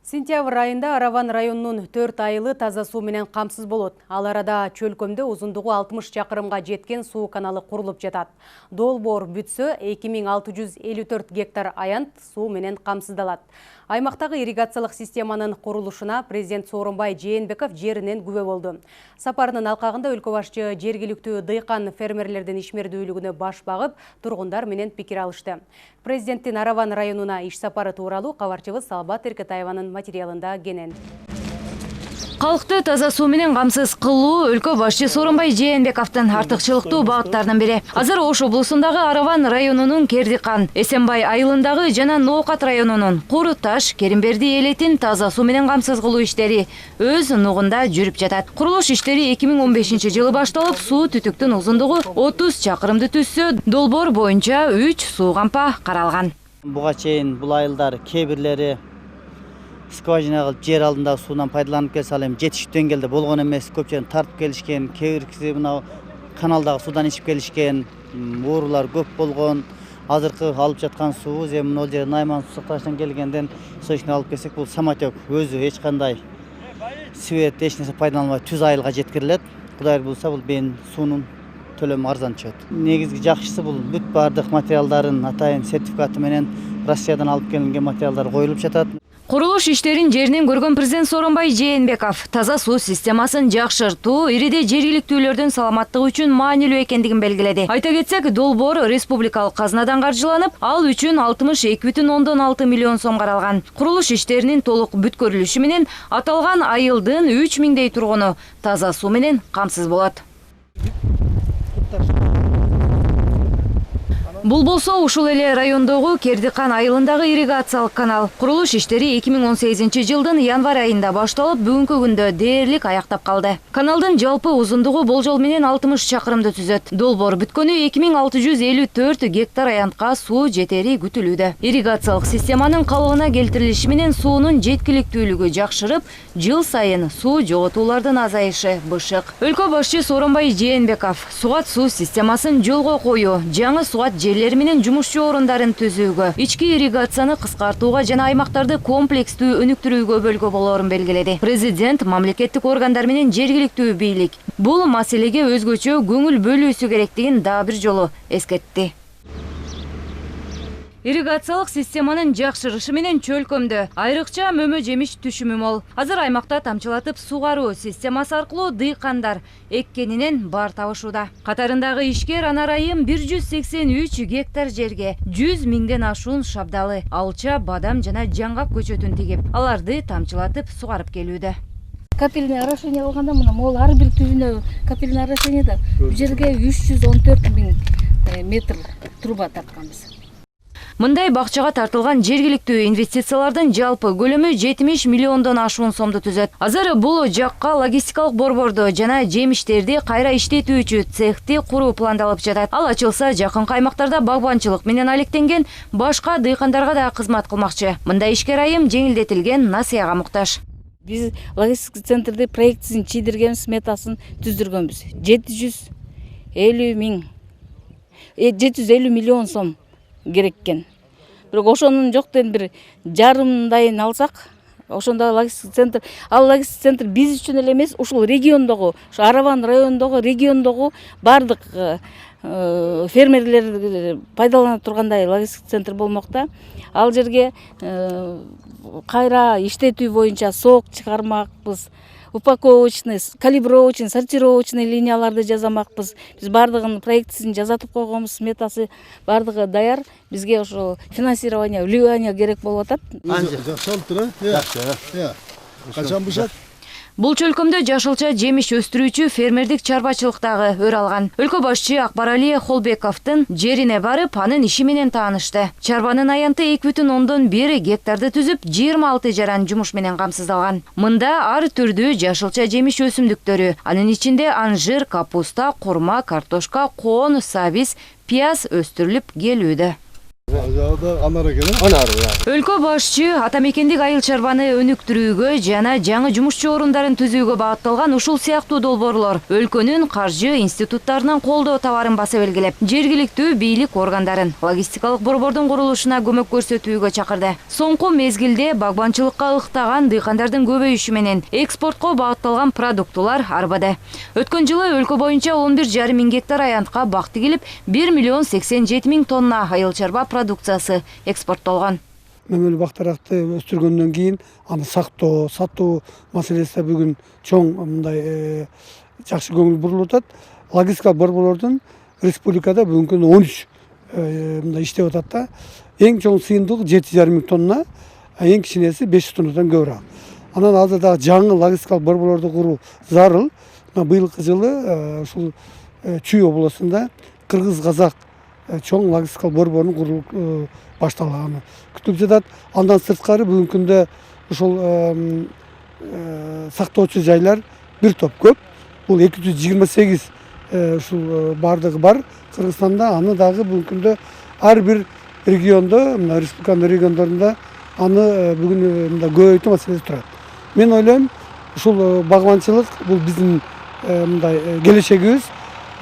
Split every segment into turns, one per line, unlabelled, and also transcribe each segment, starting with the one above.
Сентябрь айында Араван районунун 4 айылы таза суу менен камсыз болот. Ал арада чөлкөмдө узундугу 60 чакырымга жеткен суу каналы курулуп жатат. Долбоор бүтсө 2654 гектар аянт суу менен камсыздалат. Аймактагы ирригациялык системанын курулушуна президент Сооронбай Жээнбеков жеринен күбө болду. Сапарынын алкагында өлкө башчы жергиликтүү дыйкан фермерлердин ишмердүүлүгүнө баш багып, тургундар менен пикир алышты. Президенттин Араван районуна иш сапары тууралуу кабарчыбыз Салбат Эркетаеванын материалында кенен.
Халыкты таза суу менен камсыз кылуу өлкө башчы Сооронбай Жээнбековдун артыкчылыктуу багыттарынын бири. Азыр Ош облусундагы Араван районунун Кердикан, Эсенбай айылындагы жана Ноокат районунун Куру Таш, Керимберди элетин таза суу менен камсыз кылуу иштери өз нугунда жүрүп жатат. Курулуш иштери 2015-жылы башталып, суу түтүктүн узундугу 30 чакырымды түзсө, долбоор боюнча 3 суу кампа каралган.
Буга чейин бул айылдар кээ бирлери скважина кылып жер алдындагы суудан пайдаланып келсе, ал эми жетиштүү деңгээлде болгон эмес, көпчүлүк тартып келишкен, кээ биркиси мына каналдагы суудан ичип келишкен, оорулар көп болгон. Азыркы алып жаткан суу эми могул жер Найман суу сактагычтан келгенден источник алып келсек, бул самотек өзү эч кандай свет, эч нерсе пайдаланбай түз айылга жеткирилет. Кудай буйрса бул бен суунун төлөмү арзан түшөт. Негизги жакшысы бул бүт бардык материалдарын атайын сертификаты менен Россиядан алып келинген материалдар коюлуп жатат.
Курулуш иштерин жеринен көргөн президент Сооронбай Жээнбеков таза суу системасын жакшыртуу ириде жергиликтүүлөрдүн саламаттыгы үчүн маанилүү экендигин белгиледи. Айта кетсек, долбоор республикалык казнадан каржыланып, ал үчүн 62,6 миллион сом каралган. Курулуш иштеринин толук бүткөрүлүшү менен аталган айылдын 3000дей тургуну таза суу менен камсыз болот. Бул болсо ушул эле райондогу Кердикан айылындагы ирригациялык канал. Курулуш иштери 2018-жылдын январь айында башталып, бүгүнкү күндө дээрлик аяктап калды. Каналдын жалпы узундугу болжол менен 60 чакырымды түзөт. Долбоор бүткөнү 2654 гектар аянтка суу жетери күтүлүүдө. Ирригациялык системанын калыбына келтирилиши менен суунун жеткиликтүүлүгү жакшырып, жыл сайын суу жоготуулардын азайышы бышык. Өлкө башчы Сооронбай Жээнбеков сугат суу системасын жолго коюу, жаңы сугат жерлери менен жумушчу орундарын түзүүгө, ички ирригацияны кыскартууга жана аймактарды комплекстүү өнүктүрүүгө бөлгө болоорун белгиледи. Президент мамлекеттик органдар менен жергиликтүү бийлик бул маселеге өзгөчө көңүл бөлүүсү керектигин дагы бир жолу эскертти. Ирригациялык системанын жакшырышы менен чөлкөмдө айрыкча мөмө жемиш түшүмү мол. Азыр аймакта тамчылатып сугаруу системасы аркылуу дыйкандар эккенинен баар табышууда. Катарындагы ишкер ана айым 183 гектар жерге 100 миңден ашуун шабдалы, алча, бадам жана жаңгак көчөтүн тигип, аларды тамчылатып сугарып келүүдө.
Капельное орошение алганда мына могул ар бир түбүнө капельное орошениеде бул жерге 314 миң метр труба тартканбыз.
Мындай бакчага тартылган жергиликтүү инвестициялардын жалпы көлөмү 70 миллиондон ашуун сомду түзөт. Азыр бул жакка логистикалык борборду жана жемиштерди кайра иштетүүчү цехти куруу пландалып жатат. Ал ачылса, жакынкы аймактарда багбанчылык менен алектенген башка дыйкандарга да кызмат кылмакчы. Мындай ишкер айым жеңилдетилген насыяга муктаж.
Биз логистика центрди проектисин чийдирген, сметасын түздүргөнбүз. 750 миллион сом керек экен. Бирок ошонун жоктон бир жарымдайын алсак, ошондо логистика центр, ал логистика центр биз үчүн эле эмес, ушул региондогу, ушу Араван районундогу региондогу бардык фермерлер пайдалана тургандай логистика центр болмокта. Ал жерге кайра иштетүү боюнча сок чыгармакпыз, упаковочный, калибровочный, сортировочный линияларды жасамакпыз. Биз бардыгын проектисин жасатып койгонбуз, сметасы бардыгы даяр. Бизге ошо финансирование, вливание керек болуп атат.
Жакшалып тур, качан бушат?
Бул чөлкөмдө жашылча жемиш өстүрүүчү фермердик чарбачылыктагы өр алган. Өлкө башчы Акбарали Холбековдун жерине барып, анын иши менен таанышты. Чарбанын аянты 2,1 гектарды түзүп, 26 жаран жумуш менен камсыздалган. Мында ар түрдүү жашылча жемиш өсүмдүктөрү, анын ичинде анжир, капуста, курма, картошка, коон, сабиз, пияз өстүрүлүп келүүдө.
Ajağıda anar eкен.
Өлкө башчы ата мекендик айыл чарбаны өнүктүрүүгө жана жаңы жумушчу орундарын түзүүгө багытталган ушул сыяктуу долбоорлор өлкөнүн каржы институттарынан колдоо табарын баса белгилеп, жергиликтүү бийлик органдарын логистикалык борбордун курулушуна көмөк көрсөтүүгө чакырды. Соңку мезгилде багбанчылыкка ыктаган дыйкандардын көбөйүшү менен экспортко багытталган продуктулар арбады. Өткөн жылы өлкө боюнча 11,5 миң гектар аянтка бак тигилип, 1,087,000 тонна айыл чарба продукциясы экспорттолгон.
Мөмөл бактаракты өстүргөндөн кийин аны сактоо, сатуу маселеси бүгүн чоң мындай жакшы көңүл бурулуп атат. Логистика борборлордун республикада бүгүнкү күндө 13 мындай иштеп атат да. Эң чоң сыйымдылык 7,5 миң тонна, эң кичинеси 500 тоннадан көбүрөөк. Анан азырда жаңы логистикалык борборлорду куруу зарыл. Быйылкы жылы ушул Чүй областында кыргыз-казак чоң логистикалык борборунун курулуп башталганы күтүлүп жатат. Андан сырткары бүгүнкү күндө ушул сактоочу жайлар бир топ көп. Бул 228 ушул бардыгы бар Кыргызстанда. Аны дагы бүгүнкү күндө ар бир региондо, мына республиканын региондорунда аны бүгүн мында көбөйтүү маселеси турат. Мен ойлойм, ушул багбанчылык бул биздин мындай келечегибиз.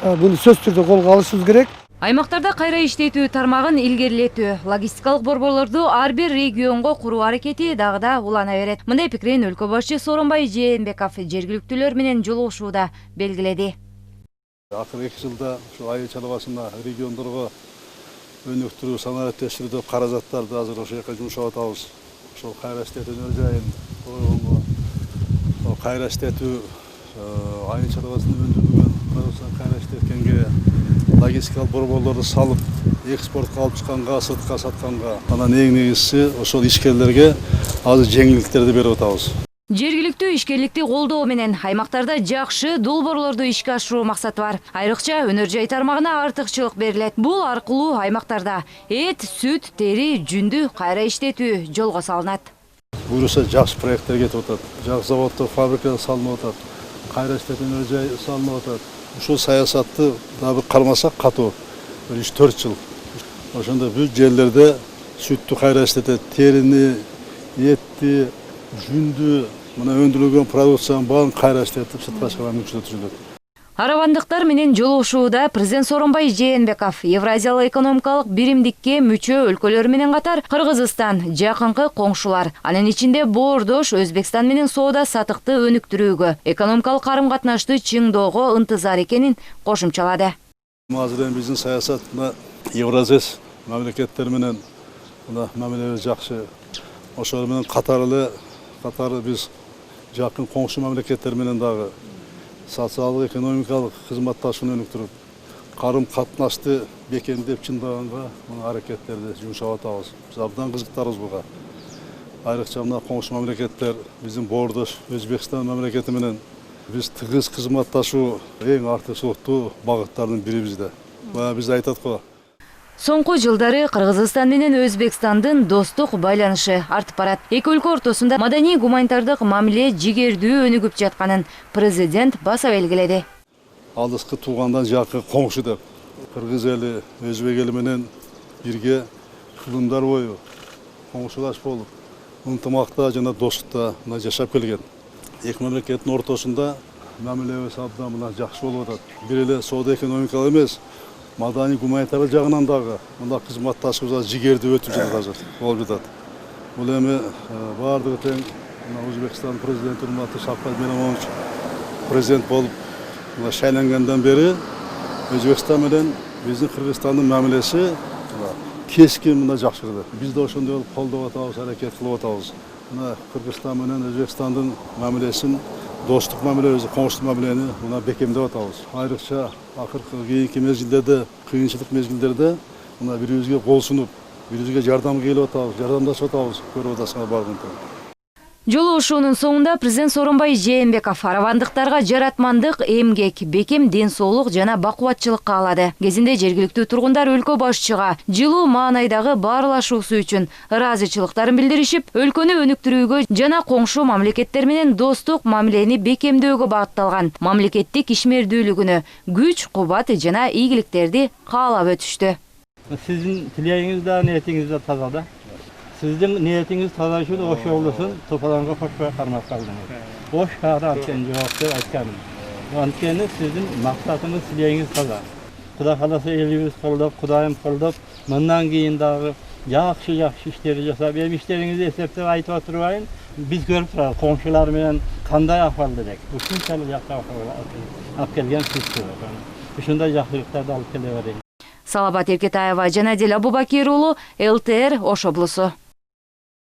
Буну сөз түрдө колго алышыбыз керек.
Аймактарда кайра иштетүү тармагын илгерилетүү, логистикалык борборлорду ар бир регионго куруу аракети дагы да улана берет. Мындай пикирин өлкө башчы Сооронбай Жээнбеков жергиликтүүлөр менен жолугушууда белгиледи.
Акыркы 2 жылда ушу айыл чарбасына региондорго өнүктүрүү, санариптештирүү каражаттарды азыр ошол жака жумшап атабыз. Ошол кайра иштетүүнүн жайын койгонго, кайра иштетүү айыл чарбасында өндүрүлгөн продукцияны кайра иштеткенге логистикалык борборлорду салып, экспортко алып чыкканга, сыртка сатканга, анан эң негизгиси ошол ишкерлерге азыр жеңилдиктерди берип атабыз.
Жергиликтүү ишкерликти колдоо менен аймактарда жакшы долбоорлорду ишке ашыруу максаты бар. Айрыкча өнөр жай тармагына артыкчылык берилет. Бул аркылуу аймактарда эт, сүт, тери, жүндү кайра иштетүү жолго салынат.
Буюрса жакшы проекттер кетип атат. Жакшы заводдор, фабрикалар салынып атат. Кайра иштетүү өнөр жай салынып атат. Ушул саясатты дагы кармасак катуу 3-4 жыл. Ошондо бүт жерлерде сүттү кайра иштетет, терини, этти, жүндү, мына өндүрүлгөн продукциянын баарын кайра иштетип сыртка чыгарган мүмкүнчүлүк түзүлөт.
Аравандыктар менен жолугушууда президент Сооронбай Жээнбеков Евразиялык экономикалык биримдикке мүчө өлкөлөр менен катар Кыргызстан, жакынкы коңшулар, анын ичинде боордош Өзбекстан менен соода сатыкты өнүктүрүүгө, экономикалык карым-катнашты чыңдоого ынтызар экенин кошумчалады.
Азыр эми биздин саясат мына Евразес мамлекеттер менен мына мамилебиз жакшы. Ошол менен катары биз жакын коңшу мамлекеттер менен дагы социалдык, экономикалык кызматташууну өнүктүрүп, карым-катнашты бекемдеп чыңдаганга аракеттерди жумшап атабыз. Биз абдан кызыктарбыз буга. Айрыкча мына коңшу мамлекеттер, биздин боордош Өзбекстан мамлекети менен биз тыгыз кызматташуу эң артыкчылыктуу багыттардын бири бизде. Биз айтат го.
Соңку жылдары Кыргызстан менен Өзбекстандын достук байланышы артып барат. Эки өлкө ортосунда маданий гуманитардык мамиле жигердүү өнүгүп жатканын президент баса белгиледи.
Алдыскы туугандан жакын коңшу деп, кыргыз эли, өзбек эли менен бирге кылымдар бою коңшулаш болуп, ынтымакта жана достукта жашап келген. Эки мамлекеттин ортосунда мамилебиз абдан мына жакшы болуп атат. Бир эле соода экономикалык эмес, маданий гуманитарлык жагынан дагы мына кызматташуубуз жигердүү өтүп жатат азыр, болуп жатат. Бул эми баардыгы тең Өзбекстан президенти урматтуу Шавкат Миромонович президент болуп шайлангандан бери Өзбекстан менен биздин Кыргызстандын мамилеси кескин мына жакшырды. Биз да ошондой болуп колдоп атабыз, аракет кылып атабыз. Мына Кыргызстан менен Өзбекстандын мамилесин, достук мамилебизди, коңшулук мамилени мына бекемдеп атабыз. Айрыкча акыркы кийинки мезгилдерде, кыйынчылык мезгилдерде мына бири-бирибизге кол сунуп, бири-бирибизге жардам келип атабыз, жардамдашып атабыз, көрүп атасыңар бардыгын.
Жолугушуунун соңунда президент Сооронбай Жээнбеков аравандыктарга жаратмандык, эмгек, бекем ден соолук жана бакубатчылык каалады. Кезинде жергиликтүү тургундар өлкө башчыга жылуу маанайдагы баарлашуусу үчүн ыраазычылыктарын билдиришип, өлкөнү өнүктүрүүгө жана коңшу мамлекеттер менен достук мамилени бекемдөөгө багытталган мамлекеттик ишмердүүлүгүнө күч, кубат жана ийгиликтерди каалап өтүштү.
Sizin dileğiniz de niyetiniz de taza da. Sizin niyetiniz taza şu da hoş olursun, topalarına hoş ve karmak kaldınız. Hoş kağıda antken cevaptır aytkanım. Antkeni sizin maksatınız, dileğiniz taza. Kuda kalası elimiz kıldıp, Kudayım kıldıp, bundan keyin dağı yaxşı işleri jasap, benim işlerinizi esepte aytıp oturayın. Biz görüp turabız, komşular bilen kanday ahvalda dek. Bu şunchalik yaxşı ahvalga alып kelgen sizsiz. Ушундай жакшылыктарды алып келе берейин.
Салабат Эркетаева, Жанадел Абубакир уулу, ЛТР Ош облусу.